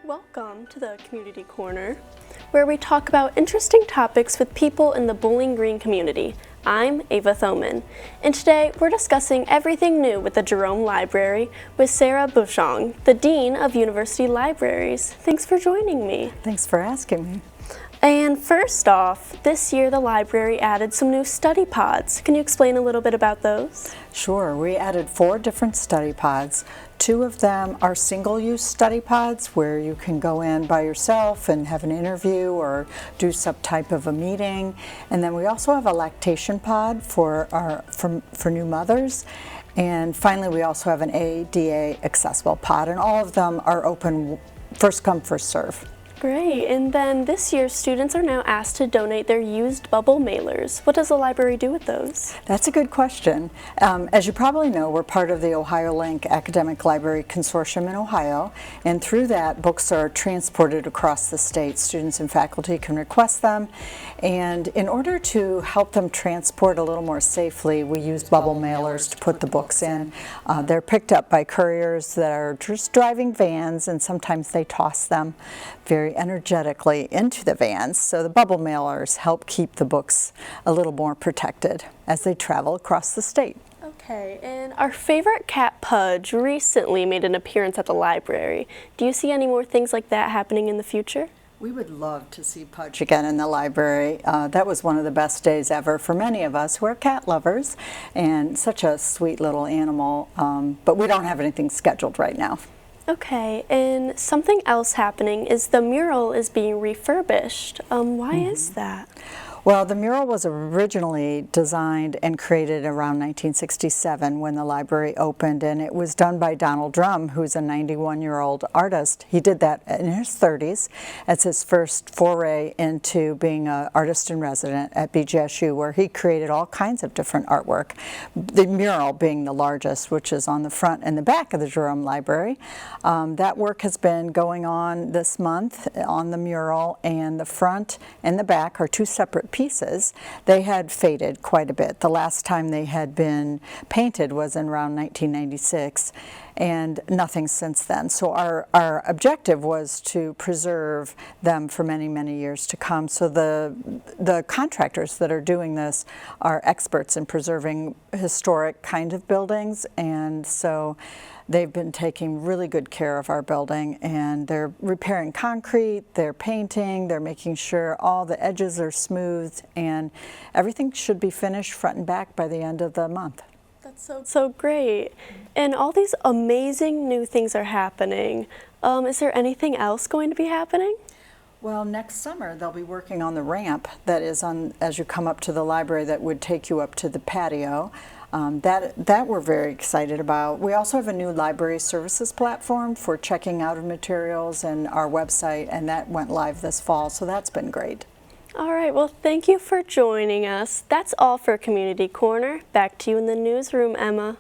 Welcome to the Community Corner, where we talk about interesting topics with people in the Bowling Green community. I'm Ava Thoman, and today we're discussing everything new with the Jerome Library with Sarah Bushong, the Dean of University Libraries. Thanks for joining me. Thanks for asking me. And first off, this year the library added some new study pods. Can you explain a little bit about those? Sure, we added 4 different study pods. 2 of them are single-use study pods where you can go in by yourself and have an interview or do some type of a meeting. And then we also have a lactation pod for new mothers. And finally, we also have an ADA accessible pod, and all of them are open first come, first serve. Great, and then this year students are now asked to donate their used bubble mailers. What does the library do with those? That's a good question. As you probably know, we're part of the OhioLink Academic Library Consortium in Ohio, and through that, books are transported across the state. Students and faculty can request them, and in order to help them transport a little more safely, we use bubble mailers to put the books in. They're picked up by couriers that are just driving vans, and sometimes they toss them very energetically into the vans, so the bubble mailers help keep the books a little more protected as they travel across the state. Okay, and our favorite cat Pudge recently made an appearance at the library. Do you see any more things like that happening in the future? We would love to see Pudge again in the library. That was one of the best days ever for many of us who are cat lovers, and such a sweet little animal, but we don't have anything scheduled right now. Okay, and something else happening is the mural is being refurbished. Why is that? Well, the mural was originally designed and created around 1967 when the library opened, and it was done by Donald Drum, who's a 91-year-old artist. He did that in his 30s as his first foray into being an artist in resident at BGSU, where he created all kinds of different artwork, the mural being the largest, which is on the front and the back of the Jerome Library. That work has been going on this month on the mural, and the front and the back are 2 separate pieces. They had faded quite a bit. The last time they had been painted was in around 1996, and nothing since then. So our objective was to preserve them for many, many years to come. So the contractors that are doing this are experts in preserving historic kind of buildings, and so they've been taking really good care of our building, and they're repairing concrete, they're painting, they're making sure all the edges are smooth, and everything should be finished front and back by the end of the month. That's so great. And all these amazing new things are happening. Is there anything else going to be happening? Well, next summer they'll be working on the ramp that is on as you come up to the library that would take you up to the patio. That we're very excited about. We also have a new library services platform for checking out of materials and our website, and that went live this fall, so that's been great. All right, well, thank you for joining us. That's all for Community Corner. Back to you in the newsroom, Emma.